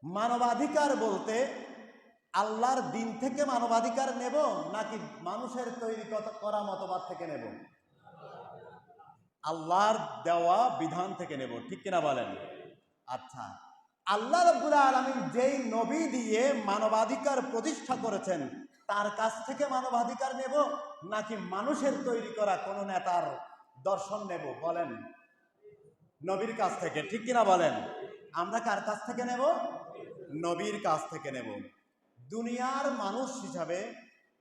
মানবাধিকার বলতে আল্লাহর দিন থেকে মানবাধিকার নেব নাকি মানুষের তৈরি করা মতবাদ থেকে নেব? আল্লাহর দেওয়া বিধান থেকে নেব, ঠিক কিনা বলেন? আচ্ছা, আল্লাহ রাব্বুল আলামিন যেই নবী দিয়ে মানবাধিকার প্রতিষ্ঠা করেছেন তার কাছ থেকে মানবাধিকার নেব নাকি মানুষের তৈরি করা কোনো নেতার দর্শন নেব? বলেন। নবীর কাছ থেকে, ঠিক কিনা বলেন? আমরা কার কাছ থেকে নেব? নবীর কাছ থেকে নেব। দুনিয়ার মানুষ হিসাবে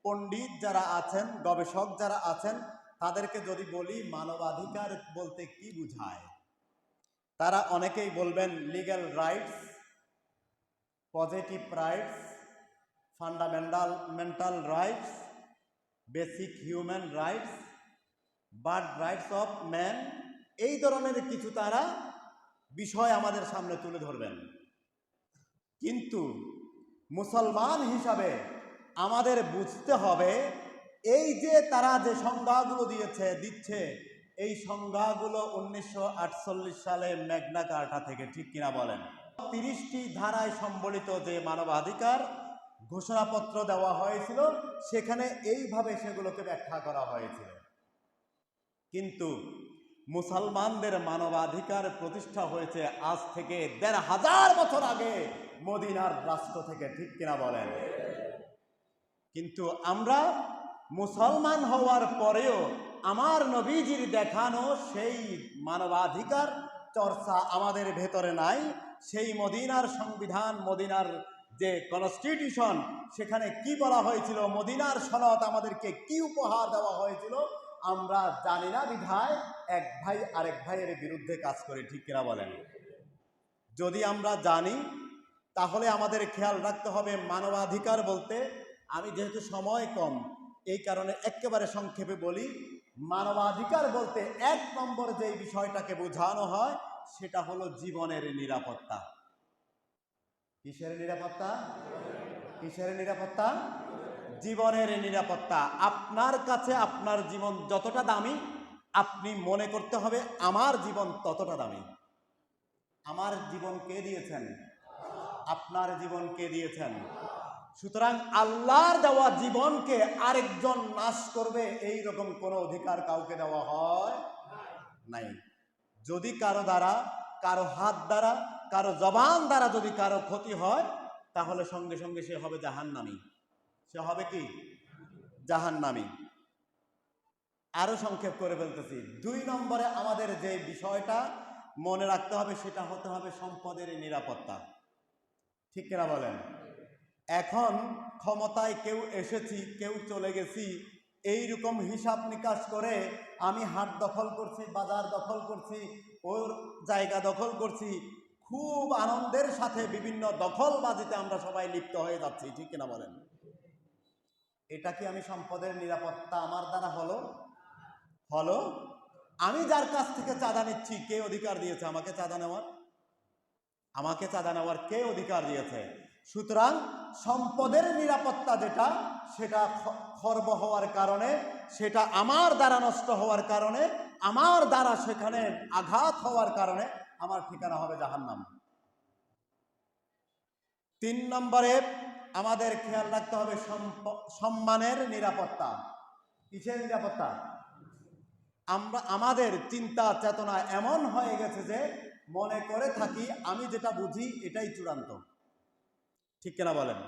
পণ্ডিত যারা আছেন, গবেষক যারা আছেন, তাদেরকে যদি বলি মানবাধিকার বলতে কি বুঝায়, তারা অনেকেই বলবেন legal rights, positive rights, fundamental rights, basic human rights, birth rights of man, এই ধরনের কিছু তারা বিষয় আমাদের সামনে তুলে ধরবেন। কিন্তু মুসলমান হিসাবে আমাদের বুঝতে হবে এই যে তারা যে সংজ্ঞাগুলো দিচ্ছে এই সংজ্ঞাগুলো 1948 সালে ম্যাগনা কার্টা থেকে, ঠিক কিনা বলেন? 30টি ধারায় সম্বলিত যে মানবাধিকার ঘোষণাপত্র দেওয়া হয়েছিল সেখানে এইভাবে সেগুলোকে ব্যাখ্যা করা হয়েছিল। কিন্তু মুসলমানদের মানবাধিকার প্রতিষ্ঠা হয়েছে আজ থেকে 1500 বছর আগে মদিনার রাষ্ট্র থেকে, ঠিক কিনা বলেন? কিন্তু আমরা মুসলমান হওয়ার পরেও আমার নবীজির দেখানো সেই মানবাধিকার চর্চা আমাদের ভেতরে নাই। সেই মদিনার সংবিধান, মদিনার যে কনস্টিটিউশন, সেখানে কি বলা হয়েছিল, মদিনার সনদ আমাদেরকে কি উপহার দেওয়া হয়েছিল আমরা জানি না বিধায় এক ভাই আরেক ভাইয়ের বিরুদ্ধে কাজ করে, ঠিক কিনা বলেন? যদি আমরা জানি তাহলে আমাদের খেয়াল রাখতে হবে মানবাধিকার বলতে, আমি যেহেতু সময় কম এই কারণে একেবারে সংক্ষেপে বলি, মানবাধিকার বলতে 1 নম্বর যেই বিষয়টাকে বোঝানো হয় সেটা হলো জীবনের নিরাপত্তা। কিসের নিরাপত্তা? কিসের নিরাপত্তা? জীবনের নিরাপত্তা। আপনার কাছে আপনার জীবন যতটা দামি আপনি মনে করতে হবে আমার জীবন ততটা দামি। আমার জীবন কে দিয়েছেন? আপনার জীবন কে দিয়েছেন? সুতরাং আল্লাহর দেওয়া জীবনকে আরেকজন নাশ করবে এই রকম কোনো অধিকার কাউকে দেওয়া হয় নাই। যদি কারো দ্বারা, কারো হাত দ্বারা, কারো জবান দ্বারা যদি কারো ক্ষতি হয় তাহলে সঙ্গে সঙ্গে সে হবে জাহান্নামী। সে হবে কি? জাহান্নামী। আরো সংক্ষেপ করে ফেলতেছি। 2 নম্বরে আমাদের যে বিষয়টা মনে রাখতে হবে সেটা হতে হবে সম্পদের নিরাপত্তা, ঠিক কিনা বলেন? এখন ক্ষমতায় কেউ এসেছি কেউ চলে গেছি এইরকম হিসাব নিকাশ করে আমি হাট দখল করছি, বাজার দখল করছি, ওর জায়গা দখল করছি, খুব আনন্দের সাথে বিভিন্ন দখলবাজিতে আমরা সবাই লিপ্ত হয়ে যাচ্ছি, ঠিক কিনা বলেন? এটা কি আমি সম্পদের নিরাপত্তা আমার দ্বারা হলো? আমি যার কাছ থেকে চাঁদা নিচ্ছি কে অধিকার দিয়েছে আমাকে চাঁদা নেওয়ার? আমাকে চাঁদা নেওয়ার কে অধিকার দিয়েছে? সুতরাং সম্পদের নিরাপত্তা যেটা, সেটা খর্ব হওয়ার কারণে, সেটা আমার দ্বারা নষ্ট হওয়ার কারণে, আমার দ্বারা সেখানে আঘাত হওয়ার কারণে আমার ঠিকানা হবে জাহান্নাম। 3 নম্বরে আমাদের খেয়াল রাখতে হবে সম্মানের নিরাপত্তা। কিসের নিরাপত্তা? আমাদের চিন্তা চেতনা এমন হয়ে গেছে যে মনে করে থাকি আমি যেটা বুঝি এটাই চূড়ান্ত, ঠিক কিনা বলেন?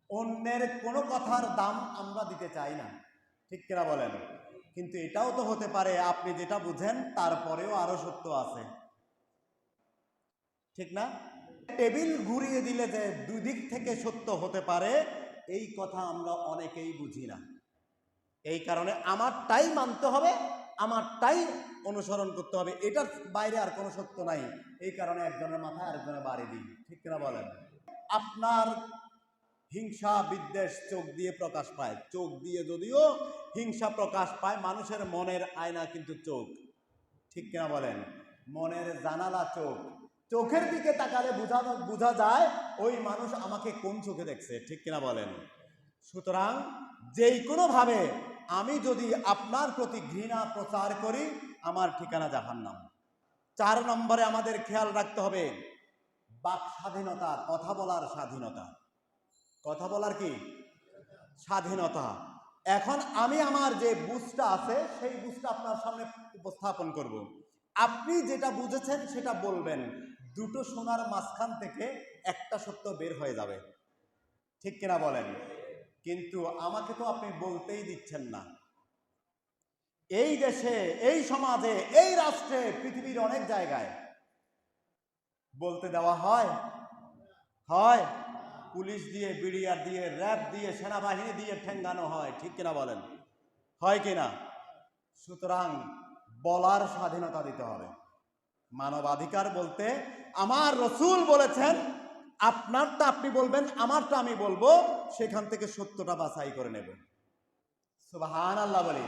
অন্যের কোনো কথার দাম আমরা দিতে চাই না, ঠিক কিনা বলেন? কিন্তু এটাও তো হতে পারে আপনি যেটা বুঝেন তারপরেও আরো সত্য আছে, ঠিক না? টেবিল ঘুরিয়ে দিলে যে 2 দিক থেকে সত্য হতে পারে এই কথা আমরা অনেকেই বুঝি না। এই কারণে আমারটাই মানতে হবে, আমারটাই অনুসরণ করতে হবে, এটার বাইরে আর কোনো সত্য নাই। এই কারণে একজনের মাথায় আরেকজনের বাড়ি দিই, ঠিক কিনা বলেন? আপনার হিংসা বিদ্বেষ চোখ দিয়ে প্রকাশ পায়। চোখ দিয়ে যদিও হিংসা প্রকাশ পায়, মানুষের মনের আয়না কিন্তু চোখ, ঠিক কিনা বলেন? মনের জানালা চোখ। চোখের দিকে তাকালে বোঝা যায় ওই মানুষ আমাকে কোন চোখে দেখছে, ঠিক কিনা বলেন? সুতরাং যেই কোনো ভাবে আমি যদি আপনার প্রতি ঘৃণা প্রচার করি আমার ঠিকানা জাহান্নাম। 4 নম্বরে আমাদের খেয়াল রাখতে হবে বাক স্বাধীনতা, কথা বলার স্বাধীনতা, কথা বলার কি স্বাধীনতা। এখন আমি আমার যে বুঝটা আছে সেই বুঝটা আপনার সামনে উপস্থাপন করব। আপনি যেটা বুঝেছেন সেটা বলবেন, দুটো সোনার মাঝখান থেকে একটা সত্য বের হয়ে যাবে, ঠিক কিনা বলেন? কিন্তু আমাকে তো আপনি বলতেই দিচ্ছেন না। এই দেশে, এই সমাজে, এই রাষ্ট্রে, পৃথিবীর অনেক জায়গায় বলতে দেওয়া হয়, হয় পুলিশ দিয়ে, বিডিআর দিয়ে, র্যাব দিয়ে, সেনাবাহিনী দিয়ে ঠেঙ্গানো হয়, ঠিক কিনা বলেন? হয় কিনা? সুতরাং বলার স্বাধীনতা দিতে হবে। মানবাধিকার বলতে আমার রসুল বলেছেন, আপনারটা আপনি বলবেন, আমারটা আমি বলবো, সেখান থেকে সত্যটা বাছাই করে নেব। সুবহানাল্লাহ বলি,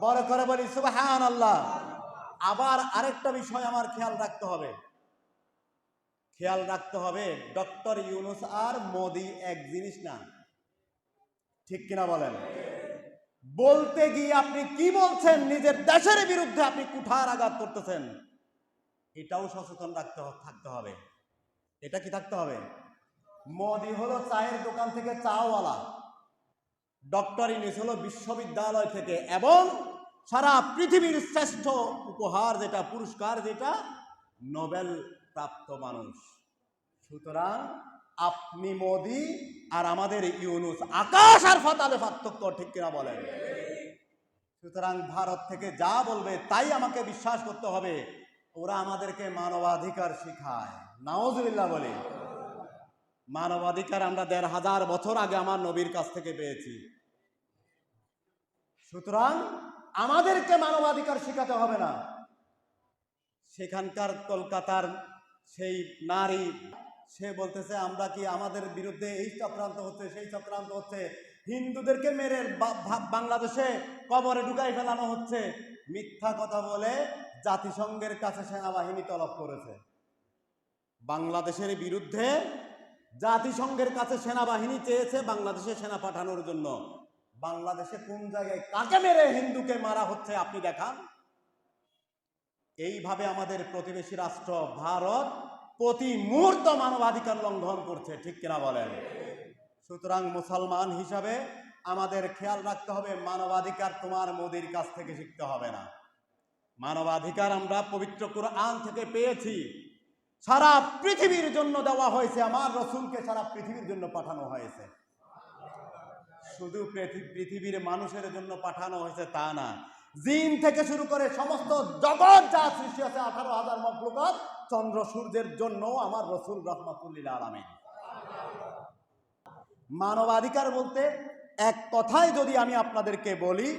বড় করে বলি সুবহানাল্লাহ। আবার আরেকটা বিষয় আমার খেয়াল রাখতে হবে, খেয়াল রাখতে হবে, ডক্টর ইউনূস আর মোদি এক জিনিস না, ঠিক কিনা বলেন? বলতে গিয়ে আপনি কি বলছেন, নিজের দেশের বিরুদ্ধে আপনি কুঠার আঘাত করতেছেন, এটাও সচেতন থাকতে হবে। এটা কি থাকতে হবে? মোদি হলো চায়ের দোকান থেকে চাওয়ালা, ডক্টর ইউনূস হলো বিশ্ববিদ্যালয় থেকে, এবং সারা পৃথিবীর শ্রেষ্ঠ উপহার যেটা, পুরস্কার যেটা, নোবেল প্রাপ্ত মানুষ। সুতরাং আপনি মোদি আর আমাদের ইউনূস আকাশ আর পাতালে পার্থক্য, ঠিক কিনা বলেন? সুতরাং ভারত থেকে যা বলবে তাই আমাকে বিশ্বাস করতে হবে। ওরা আমাদেরকে মানবাধিকার শিখায়, নাউজুবিল্লাহ বলি। মানবাধিকার আমরা ১৫০০ বছর আগে আমার নবীর কাছ থেকে পেয়েছি। সুতরাং আমাদেরকে মানবাধিকার শিখাতে হবে না। সেখানকার কলকাতার সেই নারী, সে বলতেছে আমরা কি, আমাদের বিরুদ্ধে এই চক্রান্ত হচ্ছে, সেই চক্রান্ত হচ্ছে, হিন্দুদেরকে মেরে বাংলাদেশে কবরে ঢুকাই ফেলানো হচ্ছে, মিথ্যা কথা বলে জাতিসংঘের কাছে সেনাবাহিনী তলব করেছে। বাংলাদেশের বিরুদ্ধে জাতিসংঘের কাছে সেনাবাহিনী চেয়েছে বাংলাদেশে সেনা পাঠানোর জন্য। বাংলাদেশে কোন জায়গায় কাকে মেরে হিন্দুকে মারা হচ্ছে আপনি দেখান। এইভাবে আমাদের প্রতিবেশী রাষ্ট্র ভারত প্রতি মুহূর্ত মানবাধিকার লঙ্ঘন করছে, ঠিক কিনা বলেন? সুতরাং মুসলমান হিসাবে আমাদের খেয়াল রাখতে হবে, মানবাধিকার তোমার মোদির কাছ থেকে শিখতে হবে না। মানবাধিকার আমরা পবিত্র কুরআন থেকে পেয়েছি, সারা পৃথিবীর জন্য দেওয়া হয়েছে, আমার রসুলকে সারা পৃথিবীর জন্য পাঠানো হয়েছে। শুধু পৃথিবীর মানুষের জন্য পাঠানো হয়েছে তা না, জিন থেকে শুরু করে সমস্ত জগৎ যা সৃষ্টি আছে, 18,000 মখলুকাত, চন্দ্র সূর্যের জন্য আমার রসুল রাহমাতুল লিল আলামিন। মানবাধিকার বলতে এক কথায় যদি আমি আপনাদেরকে বলি,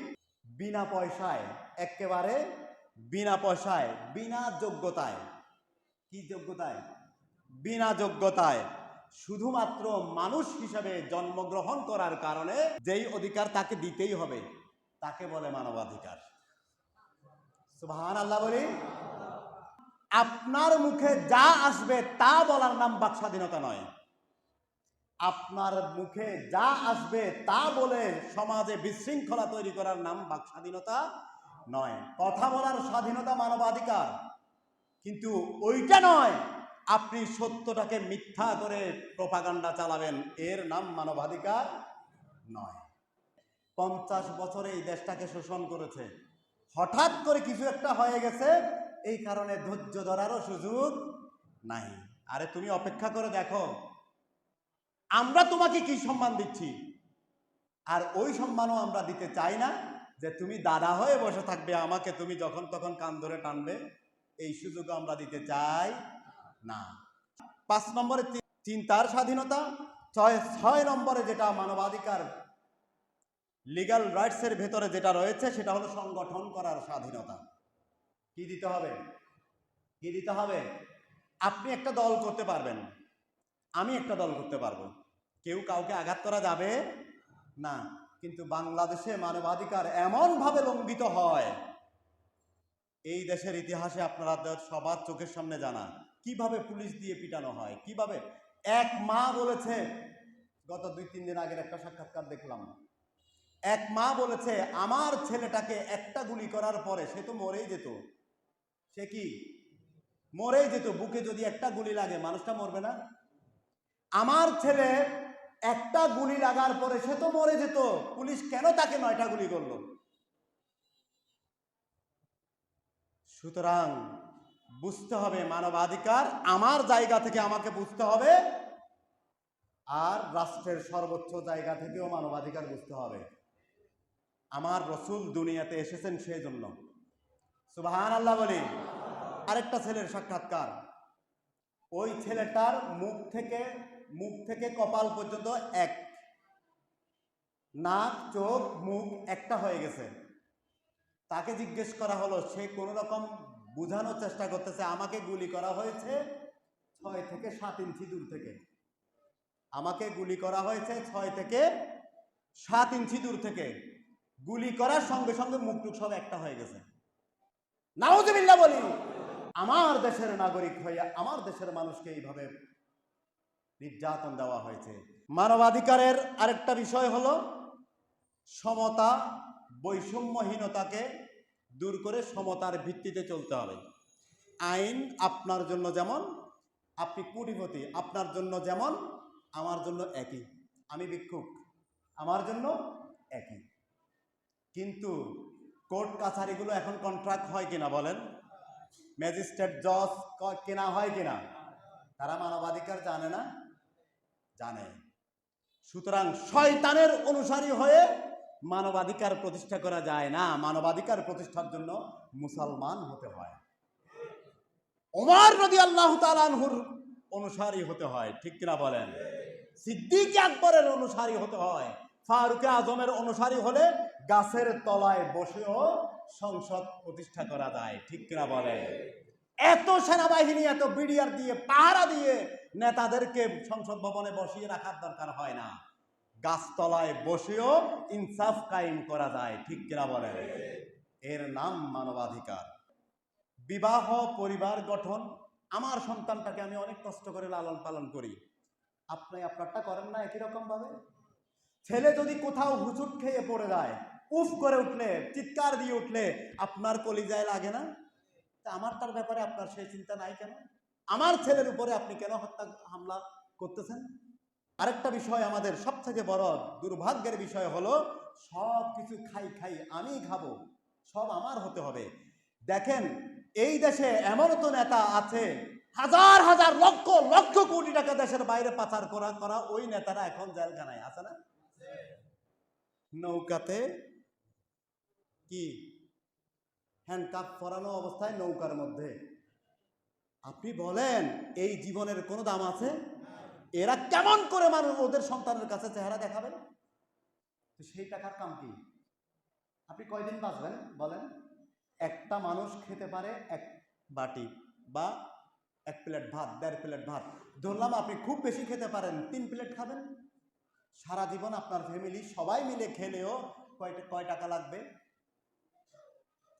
বিনা পয়সায়, একেবারে বিনা পয়সায়, বিনা যোগ্যতায়, কি যোগ্যতায়? বিনা যোগ্যতায়, শুধুমাত্র মানুষ হিসেবে জন্মগ্রহণ করার কারণে যেই অধিকার তাকে দিতেই হবে, তাকে বলে মানবাধিকার। সুবহানাল্লাহ বলি। আপনার মুখে যা আসবে তা বলার নাম বাক স্বাধীনতা নয়। আপনার মুখে যা আসবে তা বলে সমাজে বিশৃঙ্খলা তৈরি করার নাম বাক স্বাধীনতা নয়। কথা বলার স্বাধীনতা মানবাধিকার, কিন্তু ওইটা নয় আপনি সত্যটাকে মিথ্যা করে প্রপাগান্ডা চালাবেন, এর নাম মানবাধিকার নয়। 50 বছরে এই দেশটাকে শোষণ করেছে, হঠাৎ করে কিছু একটা হয়ে গেছে, এই কারণে ধৈর্য ধরারও সুযোগ নাই। আরে তুমি অপেক্ষা করে দেখো, আমরা তোমাকে কি সম্মান দিচ্ছি, আর ওই সম্মানও আমরা দিতে চাই না যে তুমি দাদা হয়ে বসে থাকবে, আমাকে তুমি যখন তখন কান ধরে টানবে, এই সুযোগ আমরা দিতে চাই না। 5 নম্বরে চিন্তার স্বাধীনতা, 6 নম্বরে যেটা মানবাধিকার লিগ্যাল রাইটসের ভেতরে যেটা রয়েছে সেটা হলো সংগঠন করার স্বাধীনতা। কি দিতে হবে? কি দিতে হবে? আপনি একটা দল করতে পারবেন, আমি একটা দল করতে পারবো, কেউ কাউকে আঘাত করা যাবে না। কিন্তু বাংলাদেশে মানবাধিকার এমনভাবে লঙ্ঘিত হয়, এই দেশের ইতিহাসে আপনারা সবার চোখের সামনে জানা, কিভাবে পুলিশ দিয়ে পিটানো হয়, কিভাবে। এক মা বলেছে, গত 2-3 দিন আগের একটা সাক্ষাৎকার দেখলাম, এক মা বলেছে আমার ছেলেটাকে একটা গুলি করার পরে, সে তো মরেই যেত, সে কি মরেই যেত। বুকে যদি একটা গুলি লাগে মানুষটা মরবে না? আমার ছেলে একটা গুলি লাগার পরে সে তো মরে যেত, পুলিশ কেন তাকে 9টা গুলি করলো? সুতরাং বুঝতে হবে মানবাধিকার আমার জায়গা থেকে আমাকে বুঝতে হবে, আর রাষ্ট্রের সর্বোচ্চ জায়গা থেকেও মানবাধিকার বুঝতে হবে। আমার রসুল দুনিয়াতে এসেছেন সেই জন্য। সুবহানাল্লাহ বলি। আরেকটা ছেলের সাক্ষাৎকার, ওই ছেলেটার মুখ থেকে কপাল পর্যন্ত এক, নাক চোখ মুখ একটা হয়ে গেছে। তাকে জিজ্ঞেস করা হলো, সে কোনো রকম বোঝানোর চেষ্টা করতেছে আমাকে গুলি করা হয়েছে 6 থেকে 7 ইঞ্চি দূর থেকে, আমাকে গুলি করা হয়েছে 6 থেকে 7 ইঞ্চি দূর থেকে। গুলি করার সঙ্গে সঙ্গে মুখ টুক সব একটা হয়ে গেছে। নাউজুবিল্লাহ বলি। আমার দেশের নাগরিক হইয়া আমার দেশের মানুষকে এইভাবে নির্যাতন দেওয়া হয়েছে। মানবাধিকারের আরেকটা বিষয় হলো সমতা, বৈষম্যহীনতাকে দূর করে সমতার ভিত্তিতে চলতে হবে। আইন আপনার জন্য যেমন, আপনি কোটিপতি, আপনার জন্য যেমন আমার জন্য একই। আমি ভিক্ষুক, আমার জন্য একই। কিন্তু কোর্ট কাছারিগুলো এখন কন্ট্রাক্ট হয় কিনা বলেন? ম্যাজিস্ট্রেট জজ কেনা হয় কিনা? তারা মানবাধিকার জানে না? জানে। সুতরাং শয়তানের অনুসারী হয়ে মানবাধিকার প্রতিষ্ঠা করা যায় না। মানবাধিকার প্রতিষ্ঠার জন্য মুসলমান হতে হয়। ওমর রাদিয়াল্লাহু তাআলা আনহুর অনুসারী হতে হয়, ঠিক কিনা বলেন? সিদ্দিক আকবরের অনুসারী হতে হয়। ফারুক আজমের অনুসারী হলে গাছের তলায় বসেও সংসদ প্রতিষ্ঠা করা যায়, ঠিক কিনা বলেন? এত সেনাবাহিনী, এত বিডিআর দিয়ে পাহারা দিয়ে নেতাদেরকে সংসদ ভবনে বসিয়ে রাখার দরকার হয় না। গাছতলায় বসেও ইনসাফ কায়েম করা যায়, ঠিক কিনা বলেন? এর নাম মানবাধিকার। বিবাহ, পরিবার গঠন, আমার সন্তানটাকে আমি অনেক কষ্ট করে লালন পালন করি, আপনি আপনারটা করেন না একই রকম ভাবে? ছেলে যদি কোথাও হুচুট খেয়ে পড়ে যায়, উফ করে উঠলে, চিৎকার দিয়ে উঠলে আপনার কলিজায় লাগে না? আমার তার ব্যাপারে আপনার সেই চিন্তা নাই কেন? আমার ছেলের উপরে আপনি কেন হামলা করতেছেন? আরেকটা বিষয়, আমাদের সবথেকে বড় দুর্ভাগ্যের বিষয় হলো সব কিছু খাই আমি খাবো, সব আমার হতে হবে। দেখেন এই দেশে এমন তো নেতা আছে, হাজার হাজার লক্ষ লক্ষ কোটি টাকা দেশের বাইরে পাচার করা ওই নেতারা এখন জেলখানায় আছে না? নৌকাতে কি হ্যান্ডকাপ পরানো অবস্থায় নৌকার মধ্যে। আপনি বলেন এই জীবনের কোনো দাম আছে? এরা কেমন করে মানুষ ওদের সন্তানের কাছে চেহারা দেখাবেন? তো সেই টাকার কাম কি? আপনি কয়দিন বাঁচবেন বলেন? একটা মানুষ খেতে পারে 1 বাটি বা 1 প্লেট ভাত, 1.5 প্লেট ভাত। ধরলাম আপনি খুব বেশি খেতে পারেন 3 প্লেট খাবেন। সারা জীবন আপনার ফ্যামিলি সবাই মিলে খেলেও কয় টাকা লাগবে?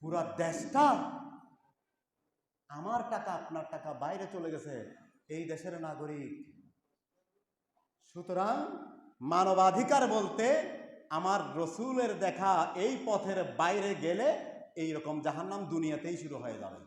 পুরা দেশটা আমার টাকা আপনার টাকা বাইরে চলে গেছে, এই দেশের নাগরিক। সুতরাং মানবাধিকার বলতে আমার রসুলের দেখা এই পথের বাইরে গেলে এইরকম জাহান্নাম দুনিয়াতেই শুরু হয়ে যাবে।